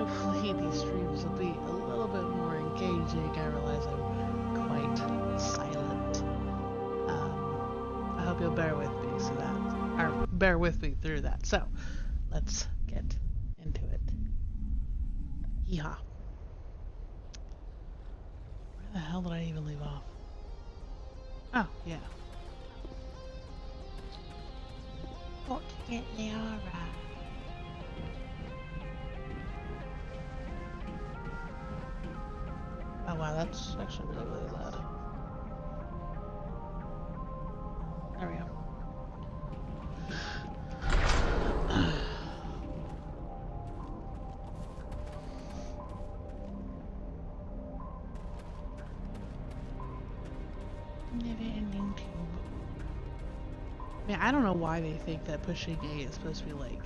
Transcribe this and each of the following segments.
hopefully these streams will be a little bit more engaging. I realize I'm quite silent. I hope you'll bear with me or bear with me through that. So, let's get into it. Yeehaw. Where the hell did I even leave off? Oh, yeah. Fortunately, alright. Oh wow, that's actually really, really loud. There we go. Never-ending tube. I don't know why they think that pushing A is supposed to be like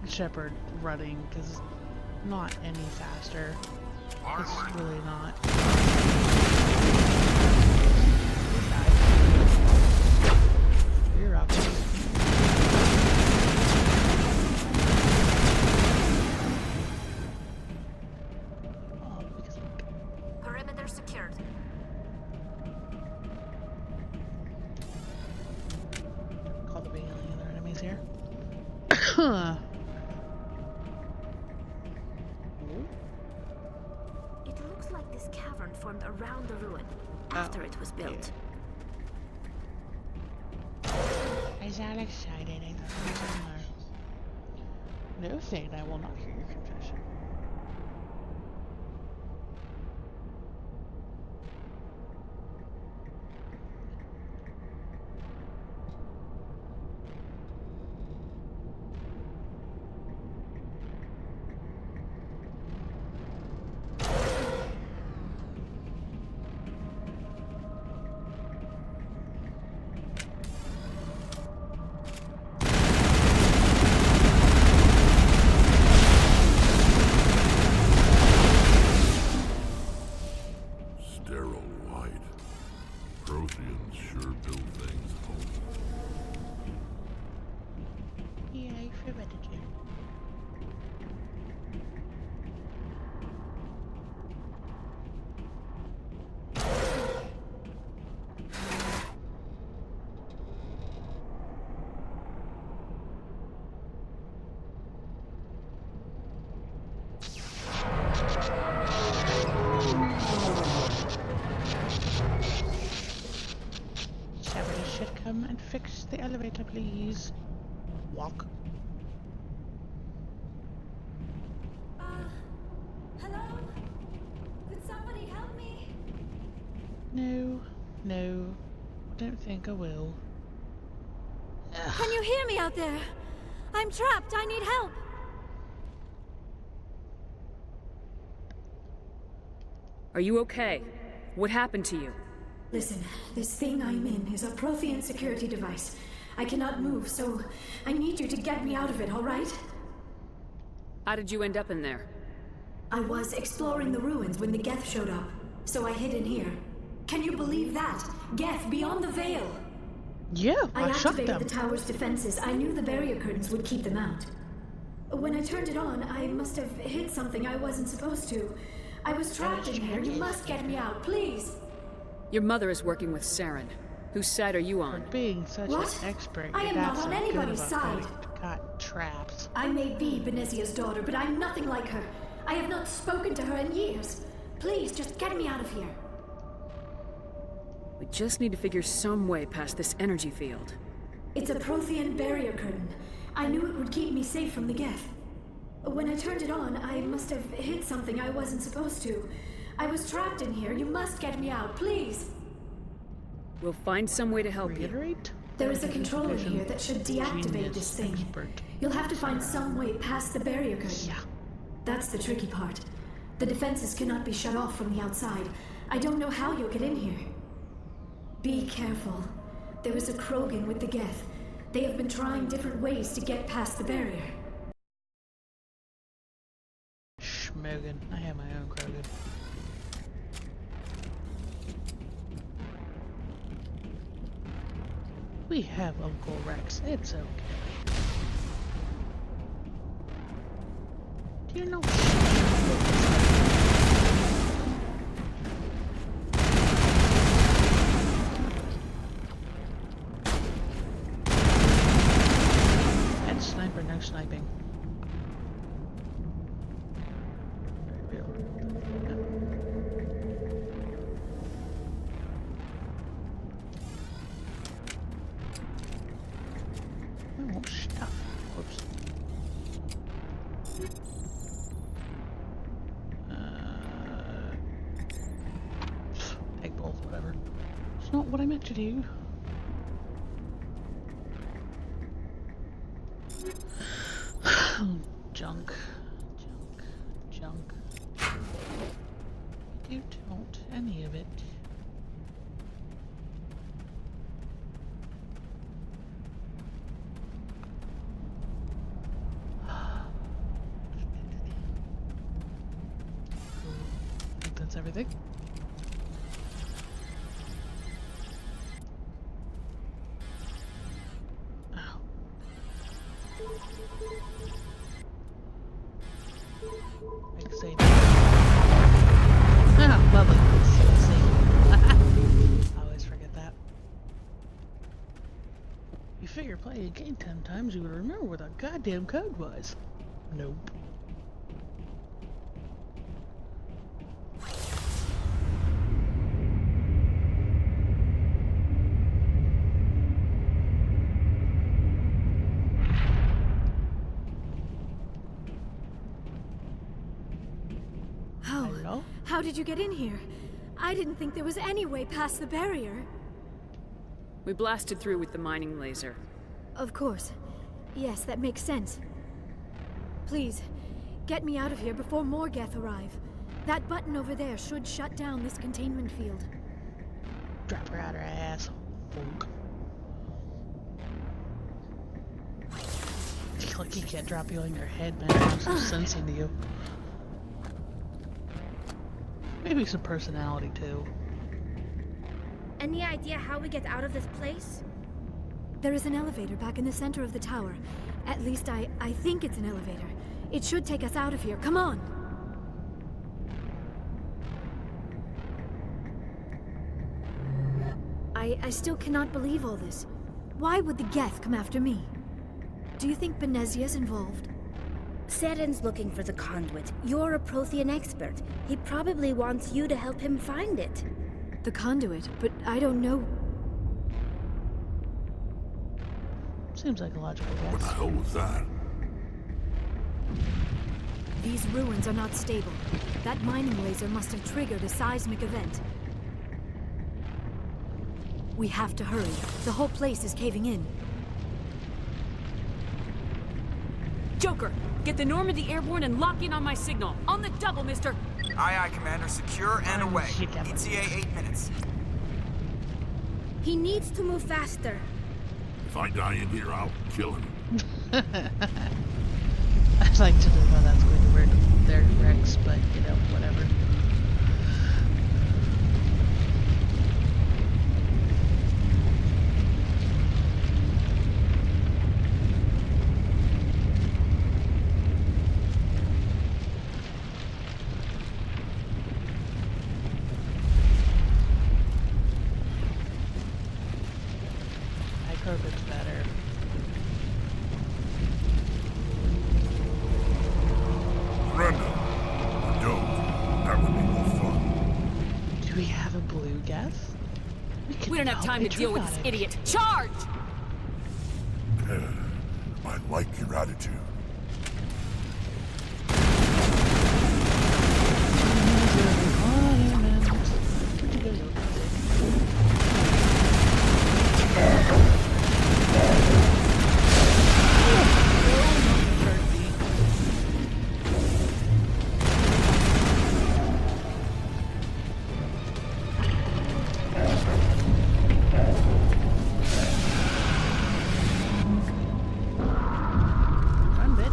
Shepard running, because not any faster. It's really not. You're up. Perimeter secured. Call the alien other enemies here. It looks like this cavern formed around the ruin after it was built. I sound excited. I thought no, Thane, I will not hear your confession. Come and fix the elevator, please. Walk. Hello? Could somebody help me? No, I don't think I will. Can you hear me out there? I'm trapped. I need help. Are you okay? What happened to you? Listen, this thing I'm in is a Prothean security device. I cannot move, so I need you to get me out of it, all right? How did you end up in there? I was exploring the ruins when the Geth showed up, so I hid in here. Can you believe that? Geth beyond the veil! Yeah, I shot activated them. the tower's defenses. I knew the barrier curtains would keep them out. When I turned it on, I must have hit something I wasn't supposed to. I was trapped in here. You must get me out, please! Your mother is working with Saren. Whose side are you on? For being such What? an expert, I am that's not on so good anybody's about side. getting caught trapped. I may be Benezia's daughter, but I'm nothing like her. I have not spoken to her in years. Please, just get me out of here. We just need to figure some way past this energy field. It's a Prothean barrier curtain. I knew it would keep me safe from the Geth. When I turned it on, I must have hit something I wasn't supposed to. I was trapped in here. You must get me out, please. We'll find some way to help you. Reiterate? There is a control in here that should deactivate this thing. Expert. You'll have to find some way past the barrier curtain. Yeah. That's the tricky part. The defenses cannot be shut off from the outside. I don't know how you'll get in here. Be careful. There is a Krogan with the Geth. They have been trying different ways to get past the barrier. Schmogan. I have my own Krogan. We have Uncle Rex. It's okay. You know. Head sniper, no sniping. Oh, stuff. Whoops. Egg balls, whatever. It's not what I meant to do. Junk. Junk. Junk. You don't any of it. I think that's everything. Ow. Like say ah, lovely. I always forget that. You figure playing a game 10 times you would remember what the goddamn code was. Nope. Hello? How did you get in here? I didn't think there was any way past the barrier. We blasted through with the mining laser. Of course. Yes, that makes sense. Please, get me out of here before more Geth arrive. That button over there should shut down this containment field. Drop her out her ass. Funk. I feel like you can't drop you on your head, man. Have some sense into you. Maybe some personality too. Any idea how we get out of this place? There is an elevator back in the center of the tower. At least I think it's an elevator. It should take us out of here. Come on! I still cannot believe all this. Why would the Geth come after me? Do you think Benezia's involved? Saren's looking for the conduit. You're a Prothean expert. He probably wants you to help him find it. The conduit, but I don't know. Seems like a logical What the guess. hell was that? These ruins are not stable. That mining laser must have triggered a seismic event. We have to hurry. The whole place is caving in. Joker, get the Normandy airborne and lock in on my signal. On the double, mister. Aye, aye, Commander. Secure and away. shit, that was- ETA 8 minutes. He needs to move faster. If I die in here, I'll kill him. I'd like to know how that's going to work there, Rex, but you know, whatever. I hope it's better. Brenda, or don't. That would be more fun. Do we have a blue Geth? We don't have time to deal with this idiot. Charge! I like your attitude. Run,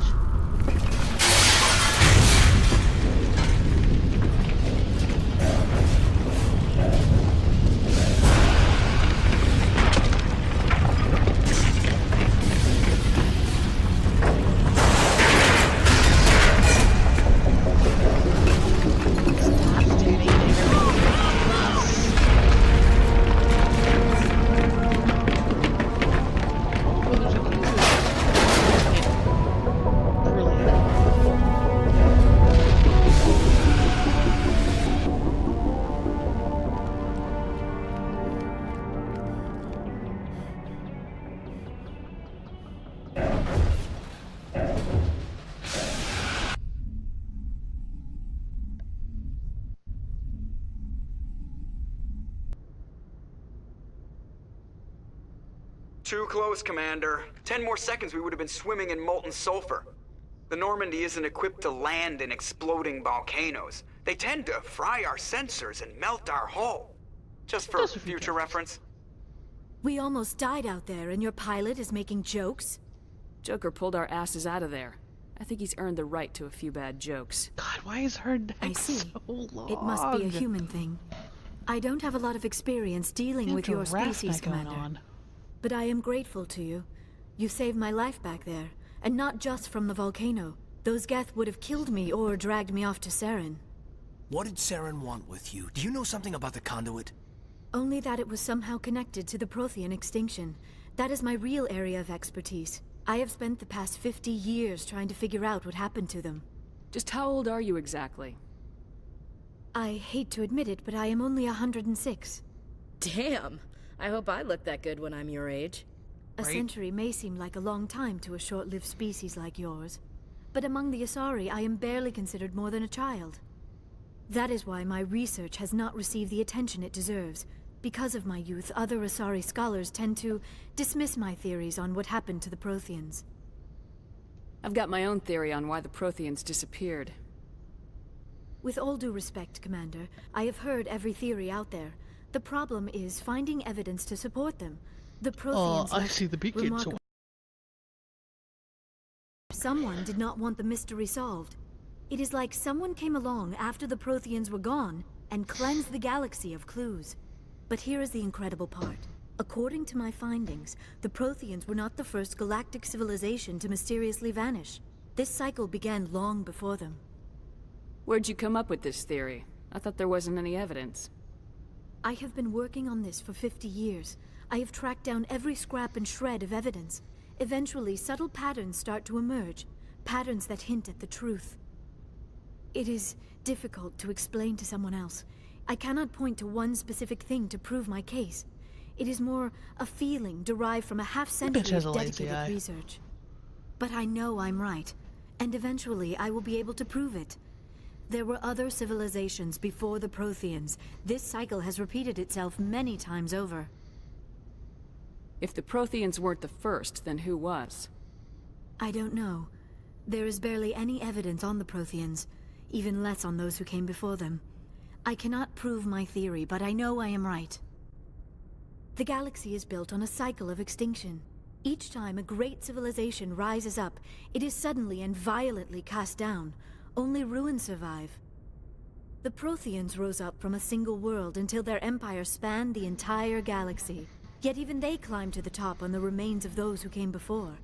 Too close, Commander. 10 more seconds we would have been swimming in molten sulfur. The Normandy isn't equipped to land in exploding volcanoes. They tend to fry our sensors and melt our hull. Just for future reference. We almost died out there, and your pilot is making jokes? Joker pulled our asses out of there. I think he's earned the right to a few bad jokes. God, why is her neck I see. so long? It must be a human thing. I don't have a lot of experience dealing with your species, Commander. But I am grateful to you. You saved my life back there, and not just from the volcano. Those Geth would have killed me or dragged me off to Saren. What did Saren want with you? Do you know something about the conduit? Only that it was somehow connected to the Prothean extinction. That is my real area of expertise. I have spent the past 50 years trying to figure out what happened to them. Just how old are you exactly? I hate to admit it, but I am only 106. Damn! I hope I look that good when I'm your age. A century may seem like a long time to a short-lived species like yours. But among the Asari, I am barely considered more than a child. That is why my research has not received the attention it deserves. Because of my youth, other Asari scholars tend to dismiss my theories on what happened to the Protheans. I've got my own theory on why the Protheans disappeared. With all due respect, Commander, I have heard every theory out there. The problem is finding evidence to support them. The Protheans I see the beacon. So someone did not want the mystery solved. It is like someone came along after the Protheans were gone and cleansed the galaxy of clues. But here is the incredible part. According to my findings, the Protheans were not the first galactic civilization to mysteriously vanish. This cycle began long before them. Where'd you come up with this theory? I thought there wasn't any evidence. I have been working on this for 50 years. I have tracked down every scrap and shred of evidence. Eventually, subtle patterns start to emerge. Patterns that hint at the truth. It is difficult to explain to someone else. I cannot point to one specific thing to prove my case. It is more a feeling derived from a half-century of dedicated research. But I know I'm right, and eventually I will be able to prove it. There were other civilizations before the Protheans. This cycle has repeated itself many times over. If the Protheans weren't the first, then who was? I don't know. There is barely any evidence on the Protheans, even less on those who came before them. I cannot prove my theory, but I know I am right. The galaxy is built on a cycle of extinction. Each time a great civilization rises up, it is suddenly and violently cast down. Only ruins survive. The Protheans rose up from a single world until their empire spanned the entire galaxy. Yet even they climbed to the top on the remains of those who came before.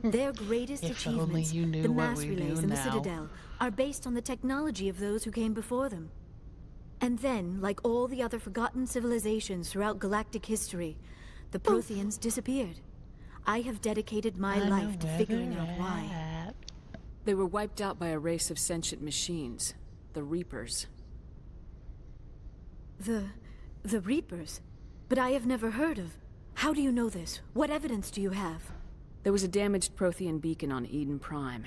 Their greatest achievements, the mass relays and the Citadel, are based on the technology of those who came before them. And then, like all the other forgotten civilizations throughout galactic history, the Protheans disappeared. I have dedicated my life to figuring out why. They were wiped out by a race of sentient machines, the Reapers. The Reapers? But I have never heard of. How do you know this? What evidence do you have? There was a damaged Prothean beacon on Eden Prime.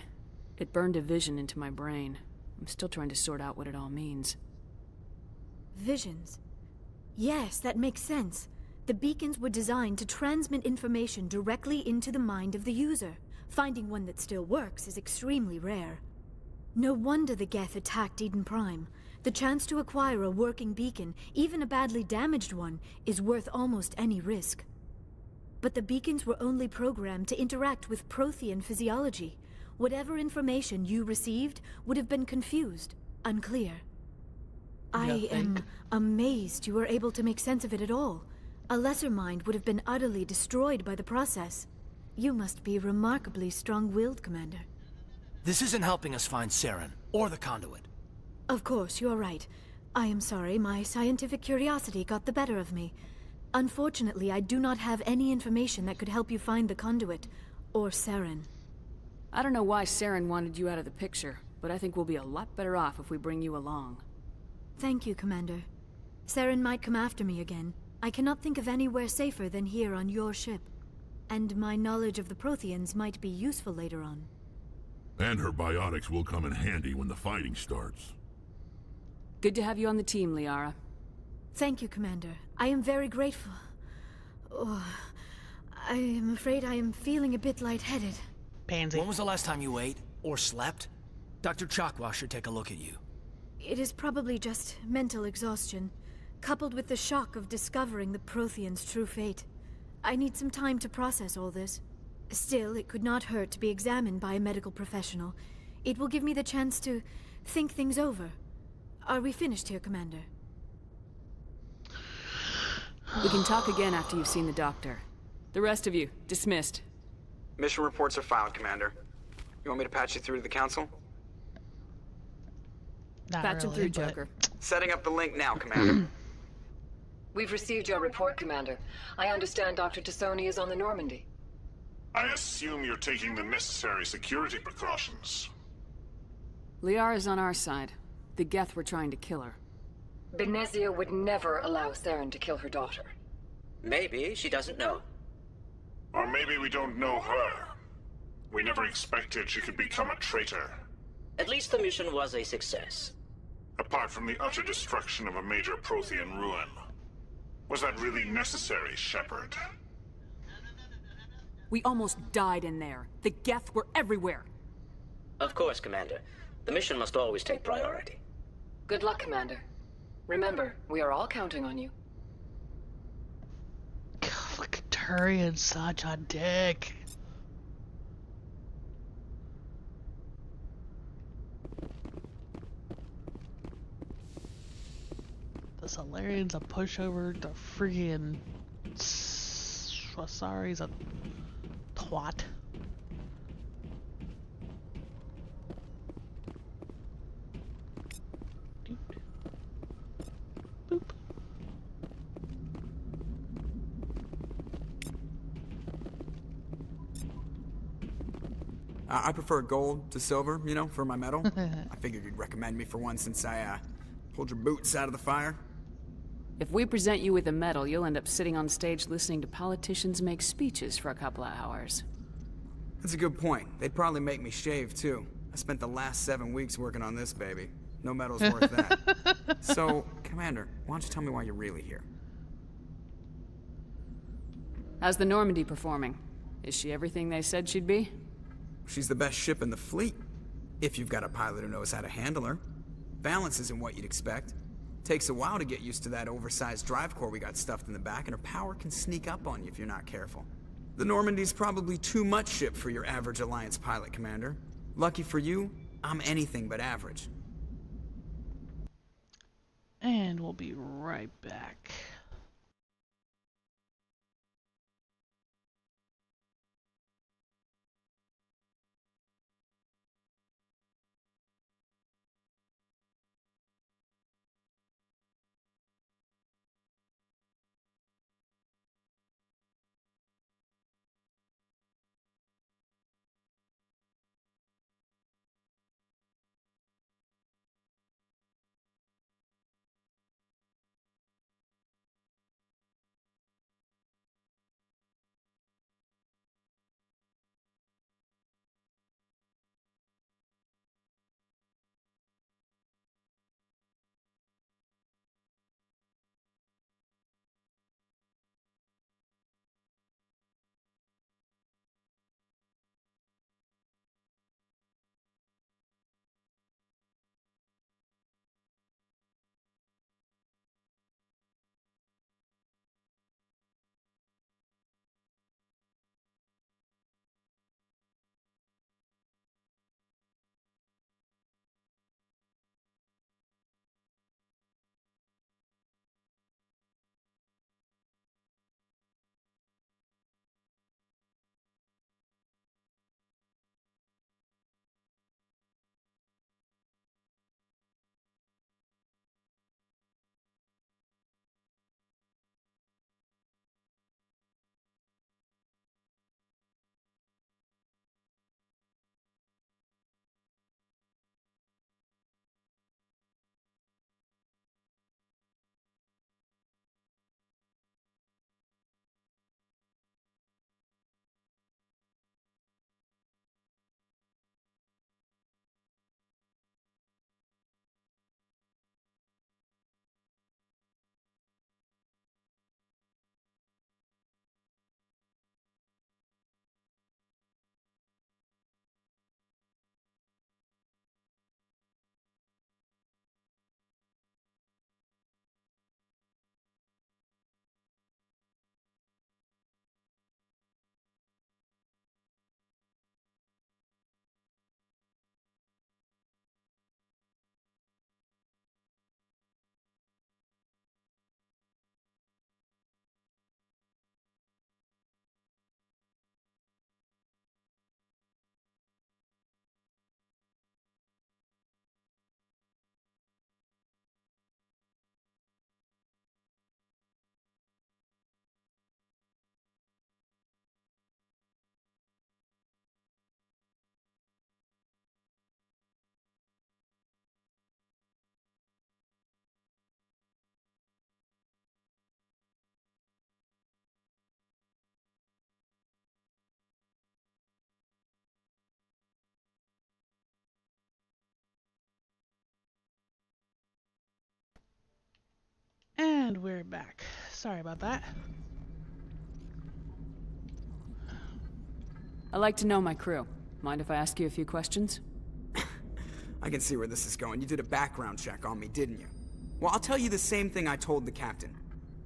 It burned a vision into my brain. I'm still trying to sort out what it all means. Visions? Yes, that makes sense. The beacons were designed to transmit information directly into the mind of the user. Finding one that still works is extremely rare. No wonder the Geth attacked Eden Prime. The chance to acquire a working beacon, even a badly damaged one, is worth almost any risk. But the beacons were only programmed to interact with Prothean physiology. Whatever information you received would have been confused, unclear. I am amazed you were able to make sense of it at all. A lesser mind would have been utterly destroyed by the process. You must be remarkably strong-willed, Commander. This isn't helping us find Saren, or the conduit. Of course, you're right. I am sorry, my scientific curiosity got the better of me. Unfortunately, I do not have any information that could help you find the conduit, or Saren. I don't know why Saren wanted you out of the picture, but I think we'll be a lot better off if we bring you along. Thank you, Commander. Saren might come after me again. I cannot think of anywhere safer than here on your ship. And my knowledge of the Protheans might be useful later on. And her biotics will come in handy when the fighting starts. Good to have you on the team, Liara. Thank you, Commander. I am very grateful. Oh, I am afraid I am feeling a bit lightheaded. Pansy. When was the last time you ate? Or slept? Dr. Chakwa should take a look at you. It is probably just mental exhaustion, coupled with the shock of discovering the Prothean's true fate. I need some time to process all this. Still, it could not hurt to be examined by a medical professional. It will give me the chance to think things over. Are we finished here, Commander? We can talk again after you've seen the doctor. The rest of you, dismissed. Mission reports are filed, Commander. You want me to patch you through to the Council? Not Patch him really, through, but- Joker. Setting up the link now, Commander. We've received your report, Commander. I understand Dr. Tassoni is on the Normandy. I assume you're taking the necessary security precautions. Liara's on our side. The Geth were trying to kill her. Benezia would never allow Saren to kill her daughter. Maybe she doesn't know. Or maybe we don't know her. We never expected she could become a traitor. At least the mission was a success. Apart from the utter destruction of a major Prothean ruin. Was that really necessary, Shepard? We almost died in there. The Geth were everywhere. Of course, Commander. The mission must always take priority. Good luck, Commander. Remember, we are all counting on you. God, look at Turian's such a dick. The Solarian's a pushover. The freaking Swasari's a twat. Doot. Boop. I prefer gold to silver, you know, for my medal. I figured you'd recommend me for one since I, pulled your boots out of the fire. If we present you with a medal, you'll end up sitting on stage listening to politicians make speeches for a couple of hours. That's a good point. They'd probably make me shave, too. I spent the last 7 weeks working on this baby. No medal's worth that. So, Commander, why don't you tell me why you're really here? How's the Normandy performing? Is she everything they said she'd be? She's the best ship in the fleet. If you've got a pilot who knows how to handle her. Balance isn't what you'd expect. Takes a while to get used to that oversized drive core we got stuffed in the back, and her power can sneak up on you if you're not careful. The Normandy's probably too much ship for your average Alliance pilot, Commander. Lucky for you, I'm anything but average. And we'll be right back. And we're back. Sorry about that. I like to know my crew. Mind if I ask you a few questions? I can see where this is going. You did a background check on me, didn't you? Well, I'll tell you the same thing I told the captain.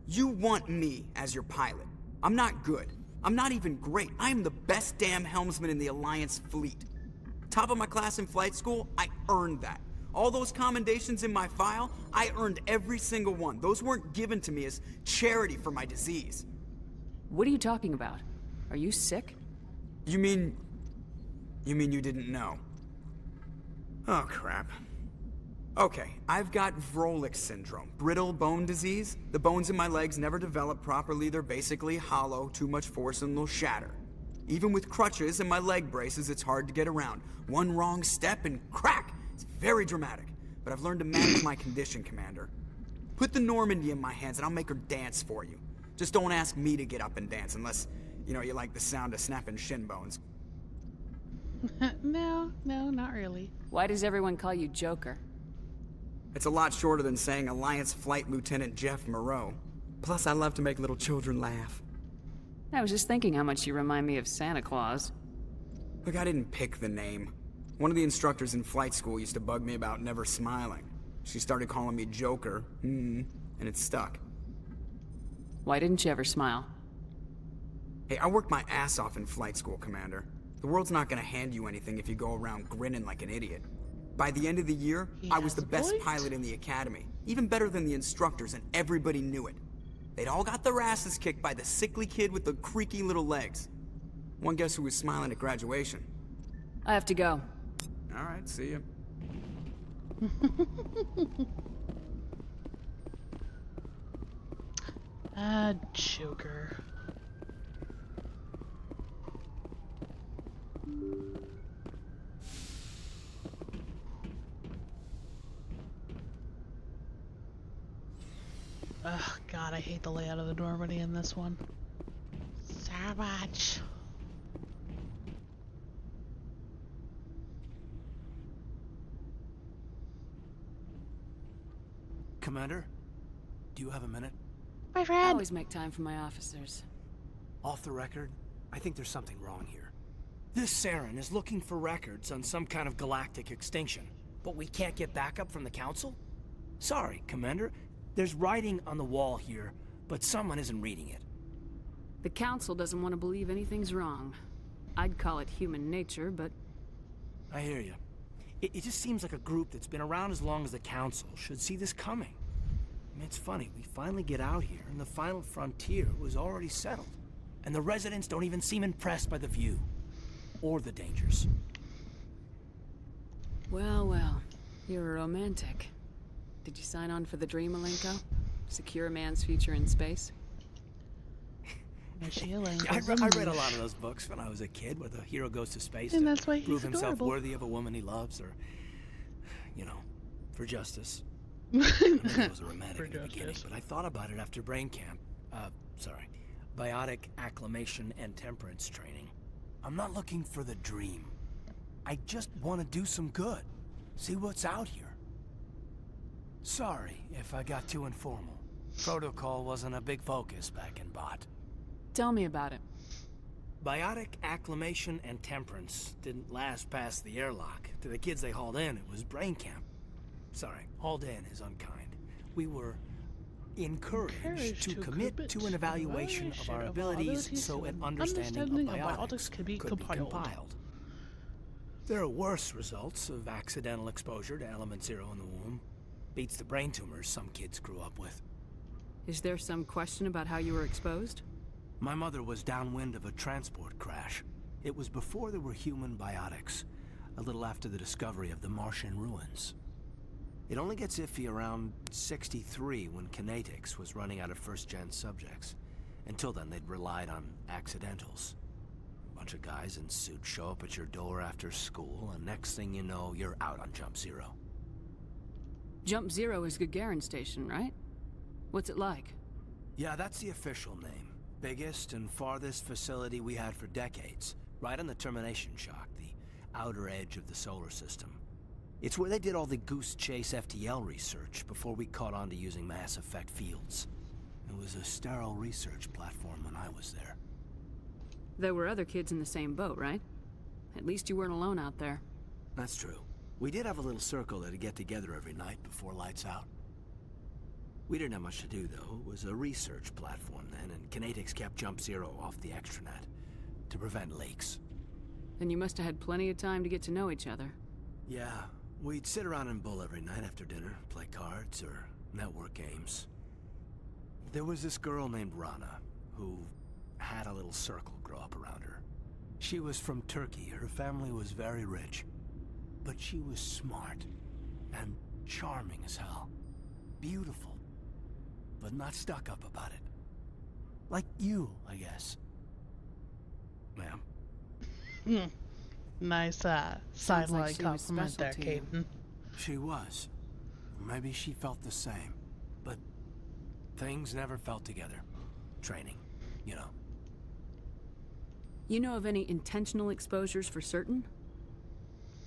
You want me as your pilot. I'm not good. I'm not even great. I am the best damn helmsman in the Alliance fleet. Top of my class in flight school, I earned that. All those commendations in my file, I earned every single one. Those weren't given to me as charity for my disease. What are you talking about? Are you sick? You mean you didn't know? Oh, crap. Okay, I've got Vrolik syndrome, brittle bone disease. The bones in my legs never develop properly. They're basically hollow, too much force and they'll shatter. Even with crutches and my leg braces, it's hard to get around. One wrong step and crack! It's very dramatic, but I've learned to manage my condition, Commander. Put the Normandy in my hands and I'll make her dance for you. Just don't ask me to get up and dance unless, you know, you like the sound of snapping shin bones. No, not really. Why does everyone call you Joker? It's a lot shorter than saying Alliance Flight Lieutenant Jeff Moreau. Plus, I love to make little children laugh. I was just thinking how much you remind me of Santa Claus. Look, I didn't pick the name. One of the instructors in flight school used to bug me about never smiling. She started calling me Joker, and it stuck. Why didn't you ever smile? Hey, I worked my ass off in flight school, Commander. The world's not gonna hand you anything if you go around grinning like an idiot. By the end of the year, I was the best pilot in the academy. Even better than the instructors, and everybody knew it. They'd all got their asses kicked by the sickly kid with the creaky little legs. One guess who was smiling at graduation? I have to go. All right, see ya. Joker. Ugh, God, I hate the layout of the Normandy in this one. So much. Commander, do you have a minute? My I friend! always make time for my officers. Off the record, I think there's something wrong here. This Saren is looking for records on some kind of galactic extinction, but we can't get backup from the Council? Sorry, Commander. There's writing on the wall here, but someone isn't reading it. The Council doesn't want to believe anything's wrong. I'd call it human nature, but... I hear you. It just seems like a group that's been around as long as the Council should see this coming. I mean, it's funny, we finally get out here, and the final frontier was already settled. And the residents don't even seem impressed by the view. Or the dangers. Well, well. You're a romantic. Did you sign on for the dream, Malenko? Secure a man's future in space? I read a lot of those books when I was a kid, where the hero goes to space and to that's why prove himself adorable. worthy of a woman he loves, or, you know, for justice. I remember it was a romantic in the beginning, but I thought about it after brain camp. Biotic acclimation and temperance training. I'm not looking for the dream. I just want to do some good. See what's out here. Sorry if I got too informal. Protocol wasn't a big focus back in Bot. Tell me about it. Biotic acclimation and temperance didn't last past the airlock. To the kids they hauled in, it was brain camp. Sorry, hauled in is unkind. We were encouraged to commit to an evaluation of our abilities so an understanding of biotics could be compiled. There are worse results of accidental exposure to element zero in the womb. Beats the brain tumors some kids grew up with. Is there some question about how you were exposed? My mother was downwind of a transport crash. It was before there were human biotics, a little after the discovery of the Martian ruins. It only gets iffy around 63 when Kinetics was running out of first-gen subjects. Until then, they'd relied on accidentals. A bunch of guys in suits show up at your door after school, and next thing you know, you're out on Jump Zero. Jump Zero is Gagarin Station, right? What's it like? Yeah, that's the official name. Biggest and farthest facility we had for decades. Right on the termination shock, the outer edge of the solar system. It's where they did all the Goose Chase FTL research before we caught on to using mass effect fields. It was a sterile research platform when I was there. There were other kids in the same boat, right? At least you weren't alone out there. That's true. We did have a little circle that'd get together every night before lights out. We didn't have much to do, though. It was a research platform then, and Kinetics kept Jump Zero off the extranet to prevent leaks. Then you must have had plenty of time to get to know each other. Yeah, we'd sit around and bull every night after dinner, play cards or network games. There was this girl named Rana, who had a little circle grow up around her. She was from Turkey. Her family was very rich. But she was smart and charming as hell. Beautiful, but not stuck up about it. Like you, I guess. Ma'am. Nice sideline compliment there, Kaidan. She was. Maybe she felt the same. But things never felt together. Training, you know. You know of any intentional exposures for certain?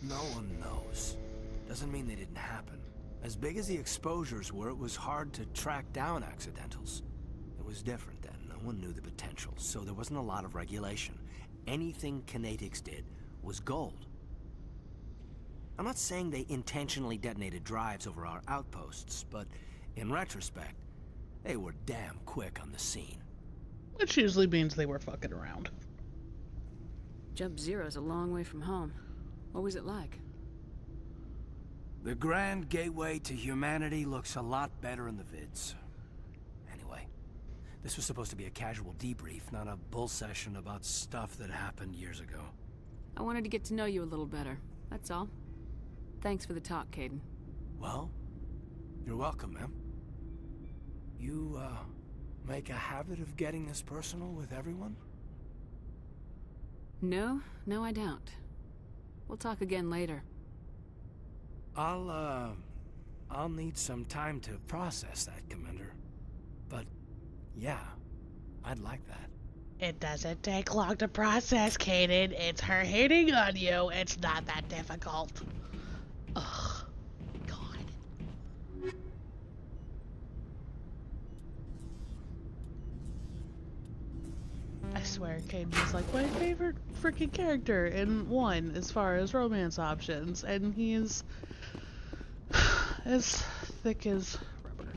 No one knows. Doesn't mean they didn't happen. As big as the exposures were, it was hard to track down accidentals. It was different then. No one knew the potential, so there wasn't a lot of regulation. Anything Kinetics did was gold. I'm not saying they intentionally detonated drives over our outposts, but in retrospect, they were damn quick on the scene. Which usually means they were fucking around. Jump Zero's a long way from home. What was it like? The Grand Gateway to Humanity looks a lot better in the vids. Anyway, this was supposed to be a casual debrief, not a bull session about stuff that happened years ago. I wanted to get to know you a little better, that's all. Thanks for the talk, Kaidan. Well, you're welcome, ma'am. You, make a habit of getting this personal with everyone? No, I don't. We'll talk again later. I'll need some time to process that, Commander. But, yeah, I'd like that. It doesn't take long to process, Kaidan. It's her hitting on you. It's not that difficult. Ugh. God. I swear, Kaidan is like my favorite freaking character in one as far as romance options, and he's as thick as rubber.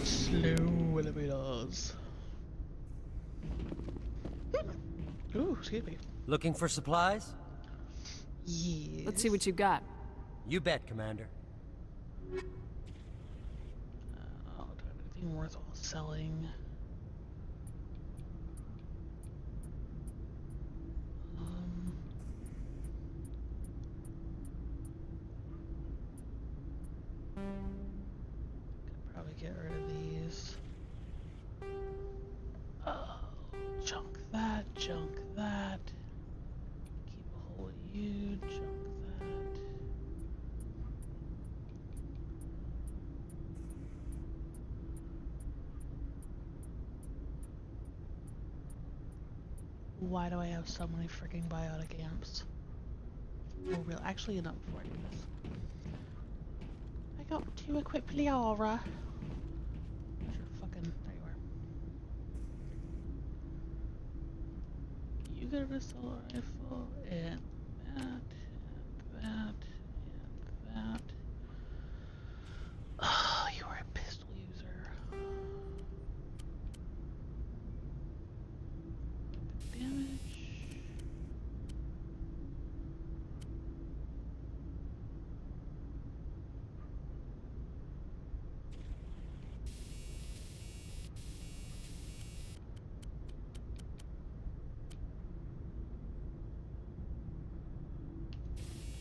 Slow elevators. Ooh, excuse me. Looking for supplies? Yes. Let's see what you've got. You bet, Commander. Do I have anything worthwhile selling? Could probably get rid of these. Oh, junk that, junk that. Keep a hold of you, junk that. Why do I have so many freaking biotic amps? Oh, real. Actually, enough before I do this. I got to equip Liara. Where's your fucking. There you are. You get a assault rifle, and that, and that, and that. Oh, you are a pistol user. Damage.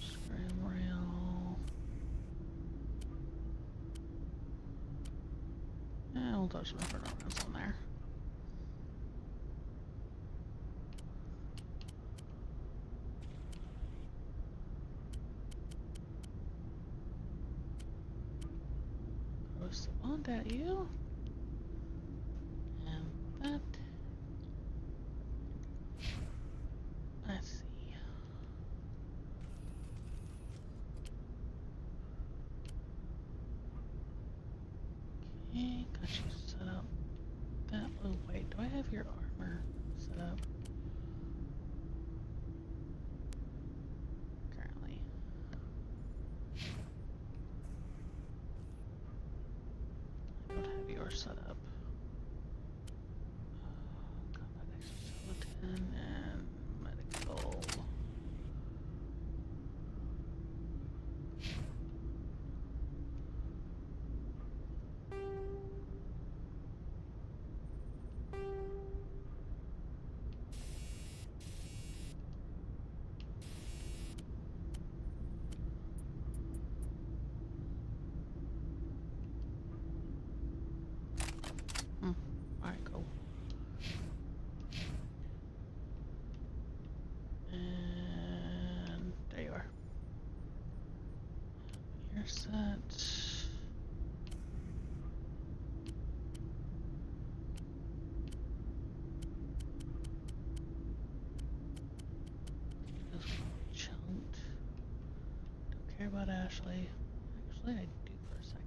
Scram rail. Don't touch my pronouns on there. Throw some on at you. And that. Let's see. Okay, got you set up. That. Oh wait, do I have your armor set up? Currently. I don't have yours set up. Combat exoskeleton and medical. Alright, cool. And there you are. You're set. This one chunked. Don't care about Ashley. Actually, I do for a second.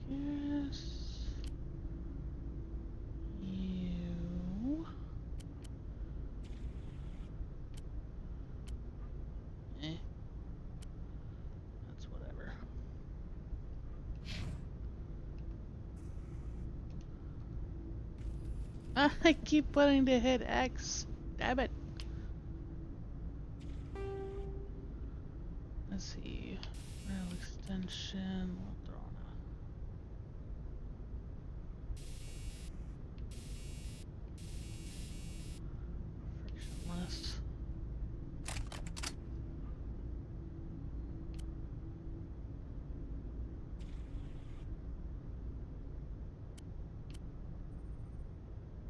Yes. You. That's whatever. I keep wanting to hit X. Damn it. Let's see. Rail extension. We'll throw on a frictionless.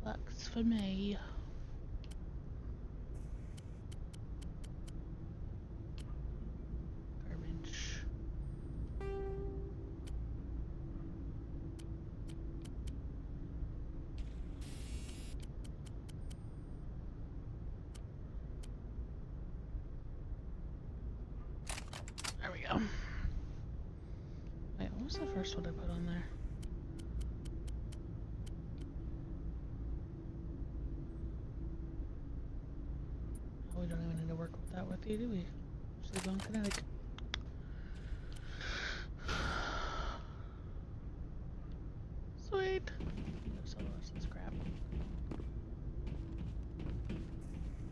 Lux for me. Garbage. There we go. Wait, what was the first one I put on there? We don't even need to work with that with you, do we? Sleep on kinetic. Sweet. So this crap.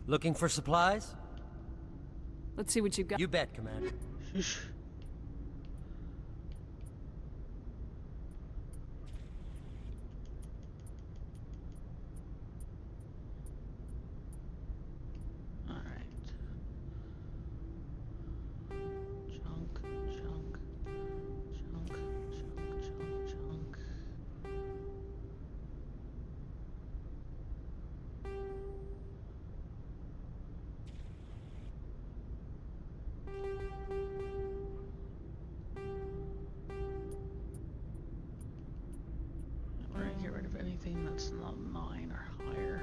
Looking for supplies? Let's see what you've got. You bet, Commander. Shush. Anything that's not 9 or higher.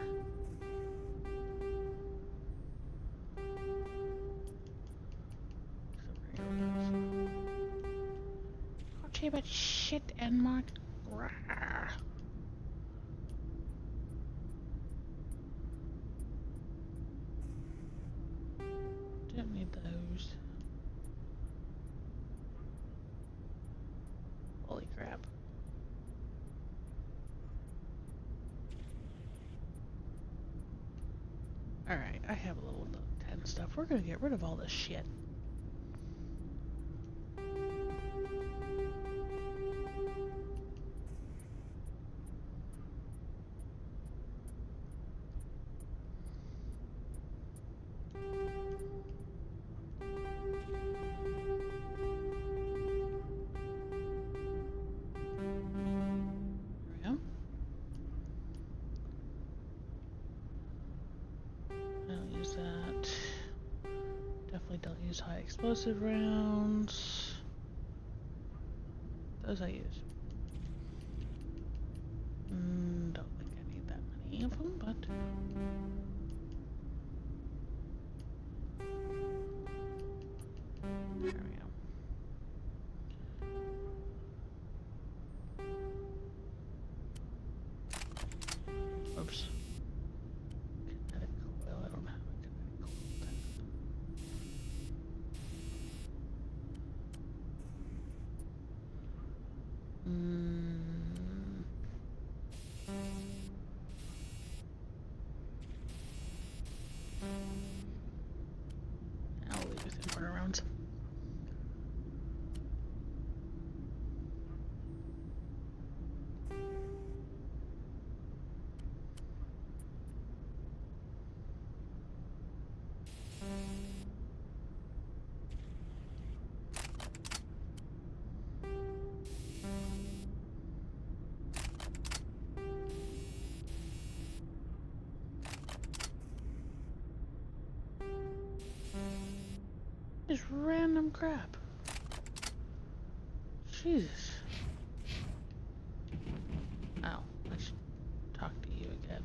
Okay, but shit and mark. Don't need those. Holy crap. Alright, I have a little 10 stuff. We're gonna get rid of all this shit. Definitely don't use high explosive rounds. Those I use. Don't think I need that many of them, but... There we go. Oops. Kinetic coil, I don't have a kinetic coil. I'll leave it in for rounds. Just random crap. Jesus. Oh, I should talk to you again.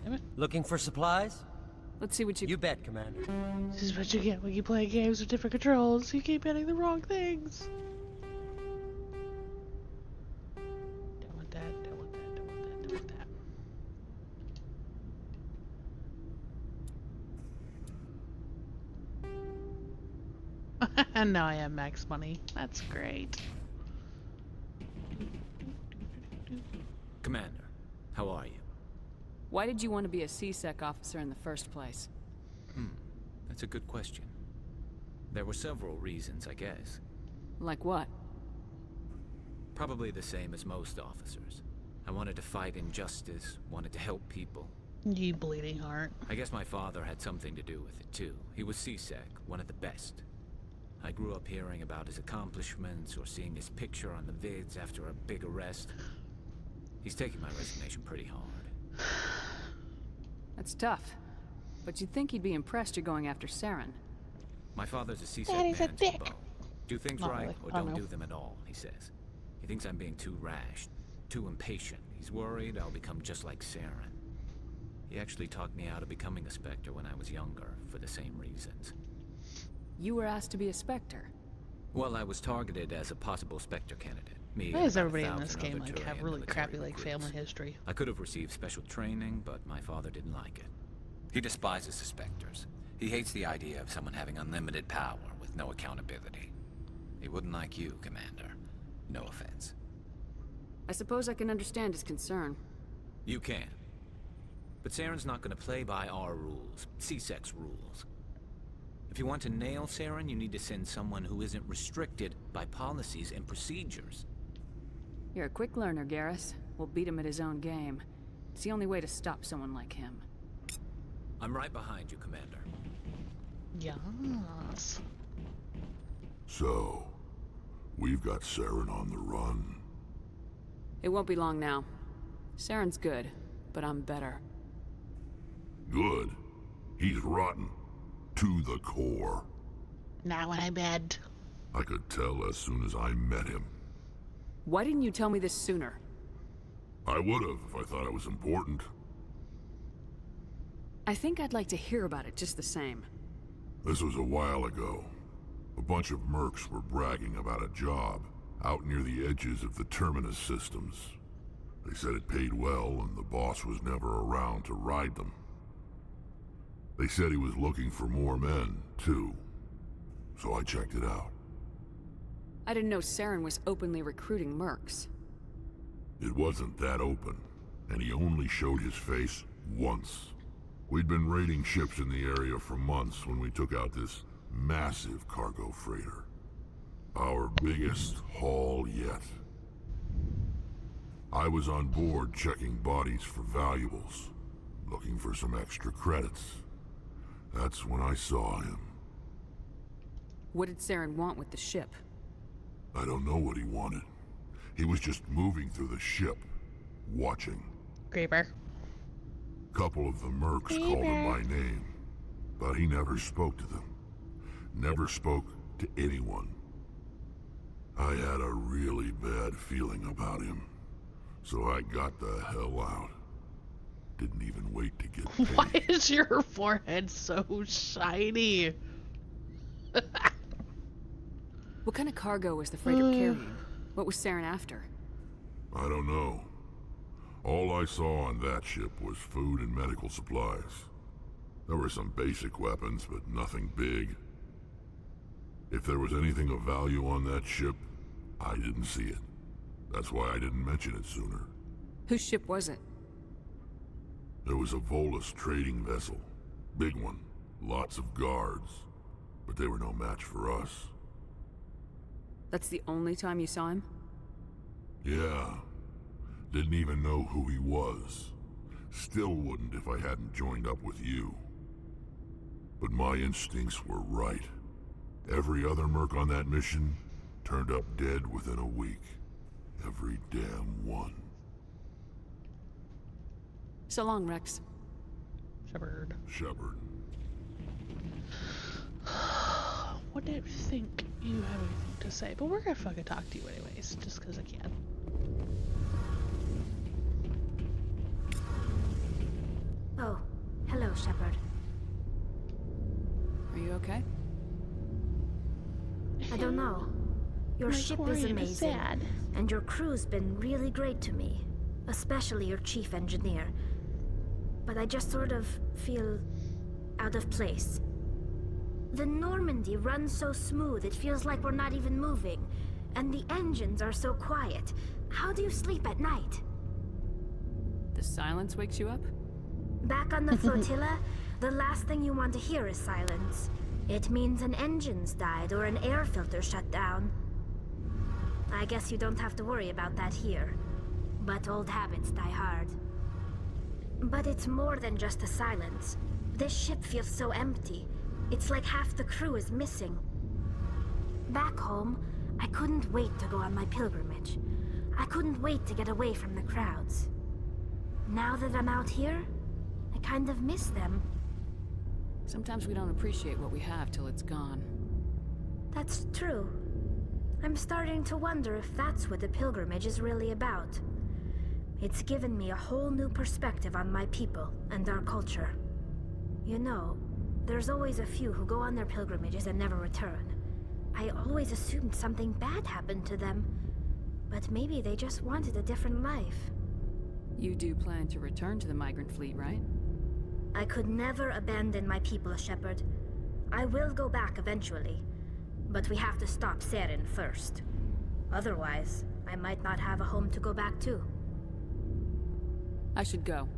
Damn it. Looking for supplies? Let's see what you... You bet, Commander. This is what you get when you play games with different controls. You keep hitting the wrong things. Don't want that, don't want that, don't want that, don't want that. And now I have max money. That's great. Commander, how are you? Why did you want to be a C-Sec officer in the first place? That's a good question. There were several reasons, I guess. Like what? Probably the same as most officers. I wanted to fight injustice, wanted to help people. You bleeding heart. I guess my father had something to do with it, too. He was C-Sec, one of the best. I grew up hearing about his accomplishments or seeing his picture on the vids after a big arrest. He's taking my resignation pretty hard. That's tough. But you'd think he'd be impressed you're going after Saren. My father's a C-Sec Daddy's a man to dick. the bone. Do things Not right really. or I don't know. do them at all, he says. He thinks I'm being too rash, too impatient. He's worried I'll become just like Saren. He actually talked me out of becoming a Spectre when I was younger, for the same reasons. You were asked to be a Spectre. Well, I was targeted as a possible Spectre candidate. Me Why and does about everybody in 1,000 this game other like have Turian really military crappy like recruits. family history? I could have received special training, but my father didn't like it. He despises the Spectres. He hates the idea of someone having unlimited power with no accountability. He wouldn't like you, Commander. No offense. I suppose I can understand his concern. You can. But Saren's not going to play by our rules, C-Sec's rules. If you want to nail Saren, you need to send someone who isn't restricted by policies and procedures. You're a quick learner, Garrus. We'll beat him at his own game. It's the only way to stop someone like him. I'm right behind you, Commander. Yes. So, we've got Saren on the run. It won't be long now. Saren's good, but I'm better. Good. He's rotten. To the core. Now I'm mad. I could tell as soon as I met him. Why didn't you tell me this sooner? I would've if I thought it was important. I think I'd like to hear about it just the same. This was a while ago. A bunch of mercs were bragging about a job out near the edges of the Terminus systems. They said it paid well and the boss was never around to ride them. They said he was looking for more men, too. So I checked it out. I didn't know Saren was openly recruiting mercs. It wasn't that open, and he only showed his face once. We'd been raiding ships in the area for months when we took out this massive cargo freighter. Our biggest haul yet. I was on board checking bodies for valuables, looking for some extra credits. That's when I saw him. What did Saren want with the ship? I don't know what he wanted. He was just moving through the ship, watching. Creeper. Couple of the mercs called him by name, but But he never spoke to them. Never spoke to anyone. I had a really bad feeling about him. So I got the hell out. Didn't even wait to get paid. Why is your forehead so shiny? What kind of cargo was the freighter carrying? What was Saren after? I don't know. All I saw on that ship was food and medical supplies. There were some basic weapons, but nothing big. If there was anything of value on that ship, I didn't see it. That's why I didn't mention it sooner. Whose ship was it? There was a Volus trading vessel. Big one. Lots of guards. But they were no match for us. That's the only time you saw him? Yeah. Didn't even know who he was. Still wouldn't if I hadn't joined up with you. But my instincts were right. Every other merc on that mission turned up dead within a week. Every damn one. So long, Rex. Shepard. Shepard. What do you think you have anything to say? But we're gonna fucking talk to you anyways, just because I can. Oh, hello, Shepard. Are you okay? I don't know. Your My ship is Quarian amazing, sad. and your crew's been really great to me. Especially your chief engineer. But I just sort of feel out of place. The Normandy runs so smooth it feels like we're not even moving. And the engines are so quiet. How do you sleep at night? The silence wakes you up? Back on the flotilla, the last thing you want to hear is silence. It means an engine's died or an air filter shut down. I guess you don't have to worry about that here. But old habits die hard. But it's more than just the silence. This ship feels so empty. It's like half the crew is missing. Back home, I couldn't wait to go on my pilgrimage. I couldn't wait to get away from the crowds. Now that I'm out here, I kind of miss them. Sometimes we don't appreciate what we have till it's gone. That's true. I'm starting to wonder if that's what the pilgrimage is really about. It's given me a whole new perspective on my people and our culture. You know, there's always a few who go on their pilgrimages and never return. I always assumed something bad happened to them, but maybe they just wanted a different life. You do plan to return to the migrant fleet, right? I could never abandon my people, Shepard. I will go back eventually, but we have to stop Saren first. Otherwise, I might not have a home to go back to. I should go.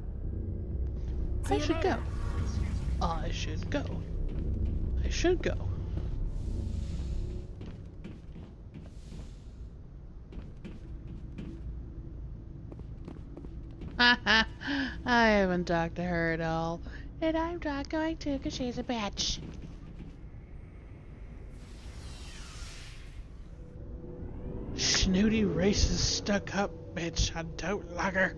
I should go. I should go. I should go. I haven't talked to her at all. And I'm not going to because she's a bitch. Snooty, racist, stuck up bitch. I don't like her.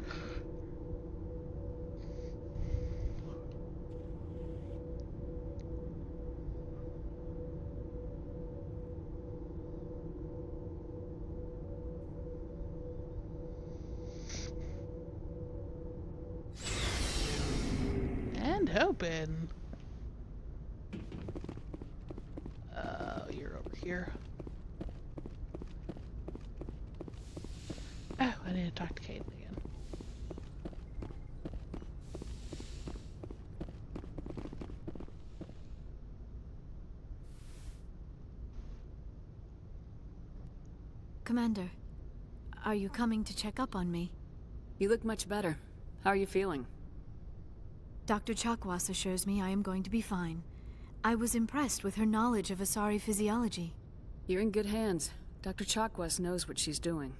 And hoping. You're over here. Oh, I need to talk to Caitlin again. Commander, are you coming to check up on me? You look much better. How are you feeling? Dr. Chakwas assures me I am going to be fine. I was impressed with her knowledge of Asari physiology. You're in good hands. Dr. Chakwas knows what she's doing.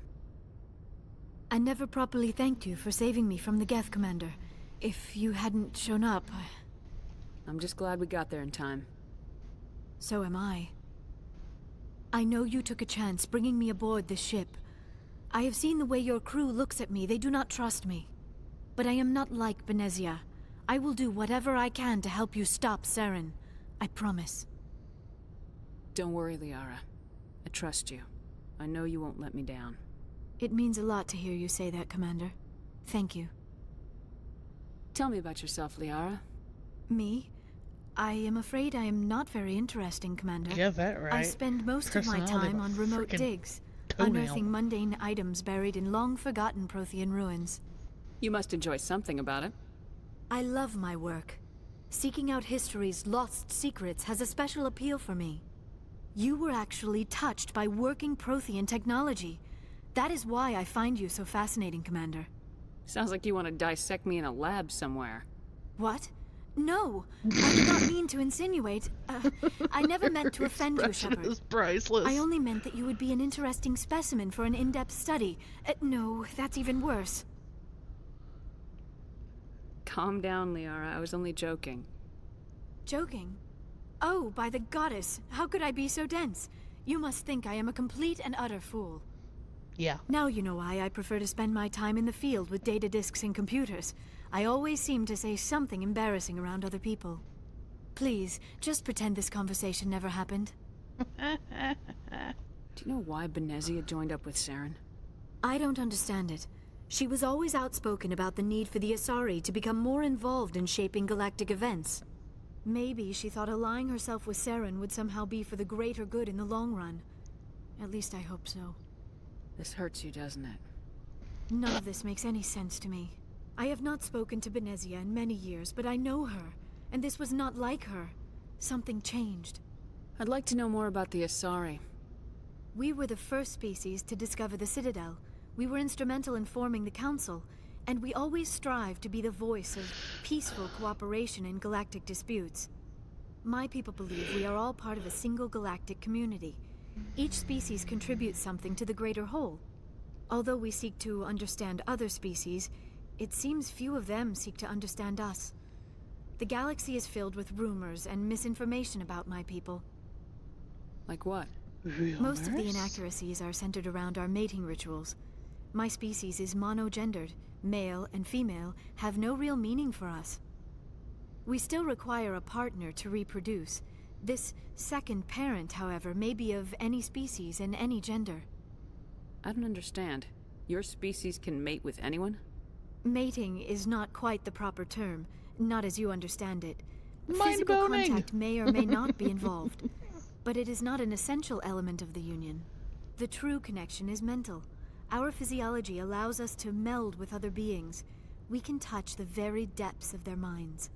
I never properly thanked you for saving me from the Geth, Commander. If you hadn't shown up, I'm just glad we got there in time. So am I. I know you took a chance bringing me aboard this ship. I have seen the way your crew looks at me. They do not trust me. But I am not like Benezia. I will do whatever I can to help you stop Saren. I promise. Don't worry, Liara. I trust you. I know you won't let me down. It means a lot to hear you say that, Commander. Thank you. Tell me about yourself, Liara. Me? I am afraid I am not very interesting, Commander. Yeah, that right. I spend most of my time on remote digs, unearthing mundane items buried in long-forgotten Prothean ruins. You must enjoy something about it. I love my work. Seeking out history's lost secrets has a special appeal for me. You were actually touched by working Prothean technology. That is why I find you so fascinating, Commander. Sounds like you want to dissect me in a lab somewhere. What? No! I did not mean to insinuate. I never meant to offend you, Shepard. Is priceless. I only meant that you would be an interesting specimen for an in-depth study. No, that's even worse. Calm down, Liara. I was only joking. Joking? Oh, by the goddess, how could I be so dense? You must think I am a complete and utter fool. Yeah. Now you know why I prefer to spend my time in the field with data disks and computers. I always seem to say something embarrassing around other people. Please, just pretend this conversation never happened. Do you know why Benezia joined up with Saren? I don't understand it. She was always outspoken about the need for the Asari to become more involved in shaping galactic events. Maybe she thought allying herself with Saren would somehow be for the greater good in the long run. At least I hope so. This hurts you, doesn't it? None of this makes any sense to me. I have not spoken to Benezia in many years, but I know her, and this was not like her. Something changed. I'd like to know more about the Asari. We were the first species to discover the Citadel. We were instrumental in forming the Council, and we always strive to be the voice of peaceful cooperation in galactic disputes. My people believe we are all part of a single galactic community. Each species contributes something to the greater whole. Although we seek to understand other species, it seems few of them seek to understand us. The galaxy is filled with rumors and misinformation about my people. Like what? Most of the inaccuracies are centered around our mating rituals. My species is monogendered. Male and female have no real meaning for us. We still require a partner to reproduce. This second parent, however, may be of any species and any gender. I don't understand. Your species can mate with anyone? Mating is not quite the proper term, not as you understand it. Mind Physical boning. contact may or may not be involved, but it is not an essential element of the union. The true connection is mental. Our physiology allows us to meld with other beings. We can touch the very depths of their minds.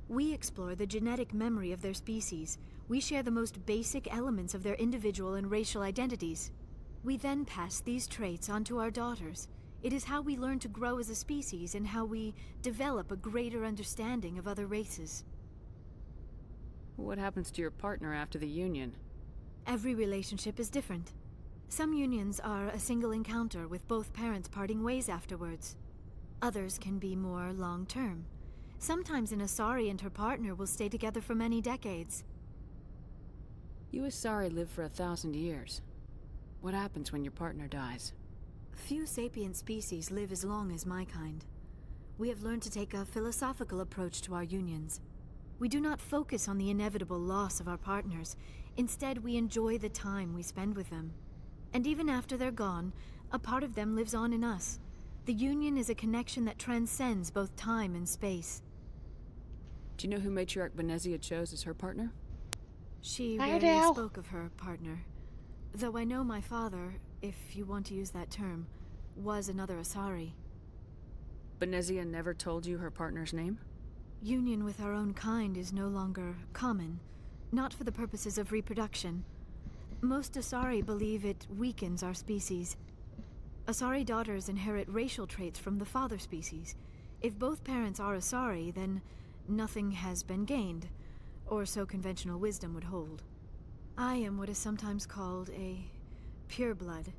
We explore the genetic memory of their species. We share the most basic elements of their individual and racial identities. We then pass these traits on to our daughters. It is how we learn to grow as a species and how we develop a greater understanding of other races. What happens to your partner after the union? Every relationship is different. Some unions are a single encounter with both parents parting ways afterwards. Others can be more long-term. Sometimes an Asari and her partner will stay together for many decades. You Asari live for 1,000 years. What happens when your partner dies? Few sapient species live as long as my kind. We have learned to take a philosophical approach to our unions. We do not focus on the inevitable loss of our partners. Instead, we enjoy the time we spend with them. And even after they're gone, a part of them lives on in us. The union is a connection that transcends both time and space. Do you know who Matriarch Benezia chose as her partner? She rarely spoke of her partner. Though I know my father, if you want to use that term, was another Asari. Benezia never told you her partner's name? Union with our own kind is no longer common, not for the purposes of reproduction. Most Asari believe it weakens our species. Asari daughters inherit racial traits from the father species. If both parents are Asari, then nothing has been gained, or so conventional wisdom would hold. I am what is sometimes called a pureblood.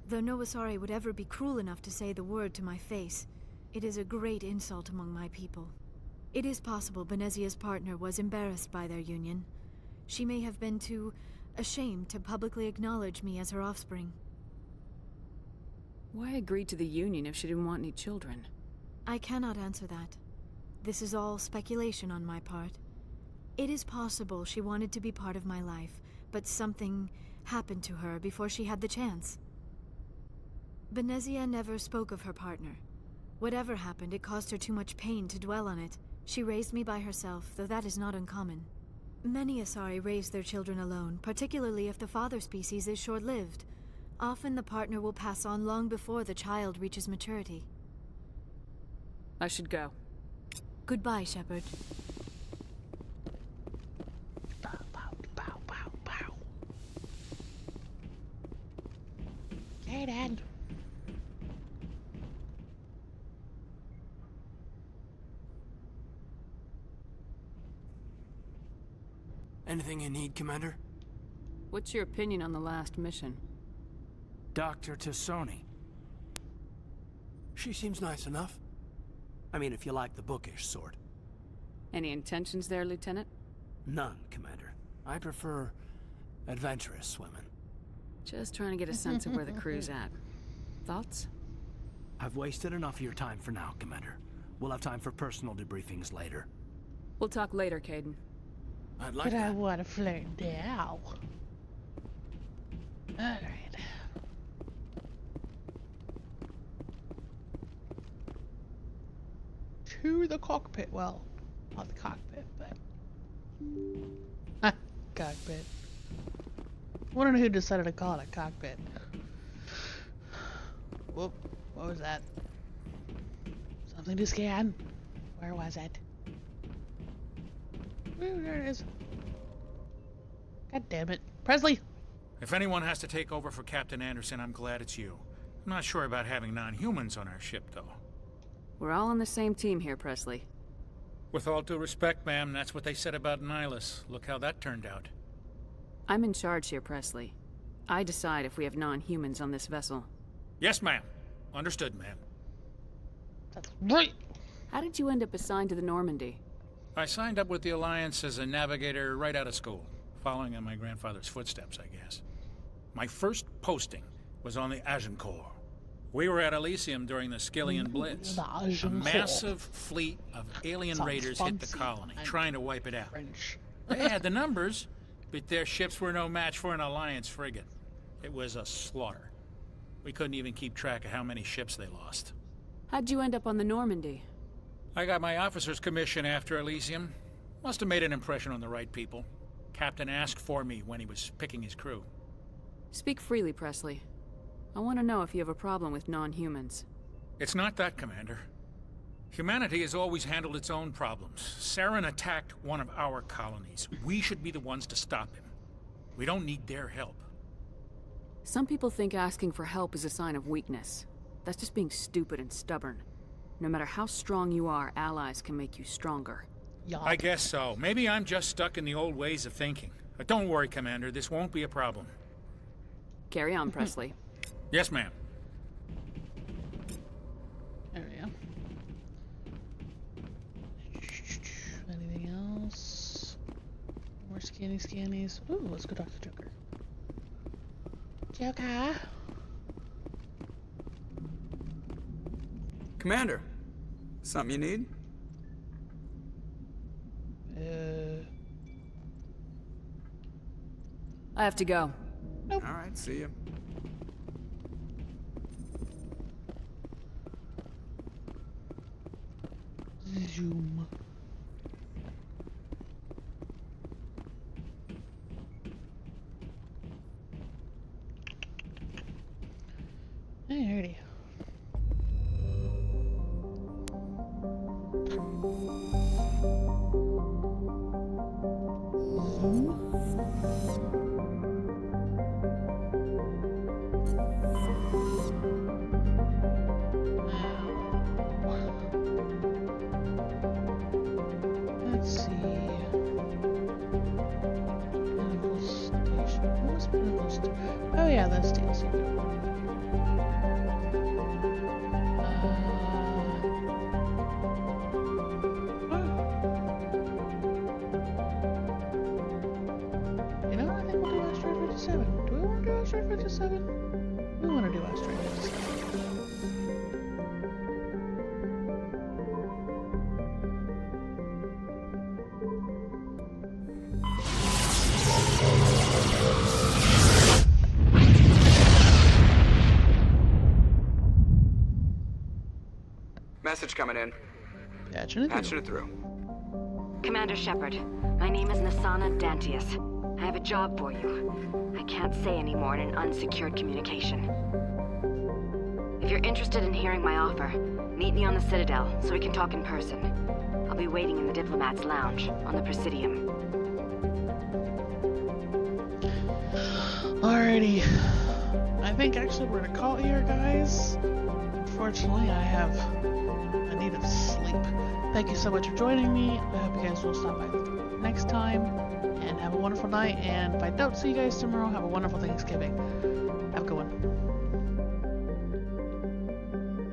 Though no Asari would ever be cruel enough to say the word to my face, it is a great insult among my people. It is possible Benezia's partner was embarrassed by their union. She may have been too ashamed to publicly acknowledge me as her offspring. Why agree to the union if she didn't want any children? I cannot answer that. This is all speculation on my part. It is possible she wanted to be part of my life, but something happened to her before she had the chance. Benezia never spoke of her partner. Whatever happened, it caused her too much pain to dwell on it. She raised me by herself, though that is not uncommon. Many Asari raise their children alone, particularly if the father species is short-lived. Often the partner will pass on long before the child reaches maturity. I should go. Goodbye, Shepard. Hey, Dad. Anything you need, Commander? What's your opinion on the last mission? Dr. Tassoni. She seems nice enough. I mean, if you like the bookish sort. Any intentions there, Lieutenant? None, Commander. I prefer adventurous women. Just trying to get a sense of where the crew's at. Thoughts? I've wasted enough of your time for now, Commander. We'll have time for personal debriefings later. We'll talk later, Kaidan. I'd like But I that. want to flirt now. Alright. To the cockpit. Well, not the cockpit, but... cockpit. Wondering who decided to call it a cockpit. Whoop. What was that? Something to scan. Where was it? Ooh, there it is. God damn it. Presley! If anyone has to take over for Captain Anderson, I'm glad it's you. I'm not sure about having non-humans on our ship, though. We're all on the same team here, Presley. With all due respect, ma'am, that's what they said about Nihilus. Look how that turned out. I'm in charge here, Presley. I decide if we have non-humans on this vessel. Yes, ma'am. Understood, ma'am. That's right! How did you end up assigned to the Normandy? I signed up with the Alliance as a navigator right out of school, following in my grandfather's footsteps, I guess. My first posting was on the Agincourt. We were at Elysium during the Skillian Blitz. A massive fleet of alien raiders hit the colony, trying to wipe it out. They had the numbers, but their ships were no match for an Alliance frigate. It was a slaughter. We couldn't even keep track of how many ships they lost. How'd you end up on the Normandy? I got my officer's commission after Elysium. Must have made an impression on the right people. Captain asked for me when he was picking his crew. Speak freely, Presley. I want to know if you have a problem with non-humans. It's not that, Commander. Humanity has always handled its own problems. Saren attacked one of our colonies. We should be the ones to stop him. We don't need their help. Some people think asking for help is a sign of weakness. That's just being stupid and stubborn. No matter how strong you are, allies can make you stronger. I guess so. Maybe I'm just stuck in the old ways of thinking. But don't worry, Commander. This won't be a problem. Carry on, Presley. Yes, ma'am. There we go. Anything else? More scannies. Ooh, let's go talk to Joker. Joker! Commander, something you need? I have to go. Nope. All right, see you. Zoom. Alrighty. Let's see. Pinnacle Station. What was Pinnacle Station? Oh yeah, that's DLC. You know, I think we'll do Asteroid 57. Do we want to do Asteroid 57? We want to do Asteroid 57. coming in. Patching it through. Commander Shepard, my name is Nasana Dantius. I have a job for you. I can't say any more in an unsecured communication. If you're interested in hearing my offer, meet me on the Citadel so we can talk in person. I'll be waiting in the Diplomat's Lounge on the Presidium. Alrighty. I think actually we're gonna call it here, guys. Unfortunately, I need of sleep. Thank you so much for joining me. I hope you guys will stop by next time. And have a wonderful night. And if I don't see you guys tomorrow, have a wonderful Thanksgiving. Have a good one.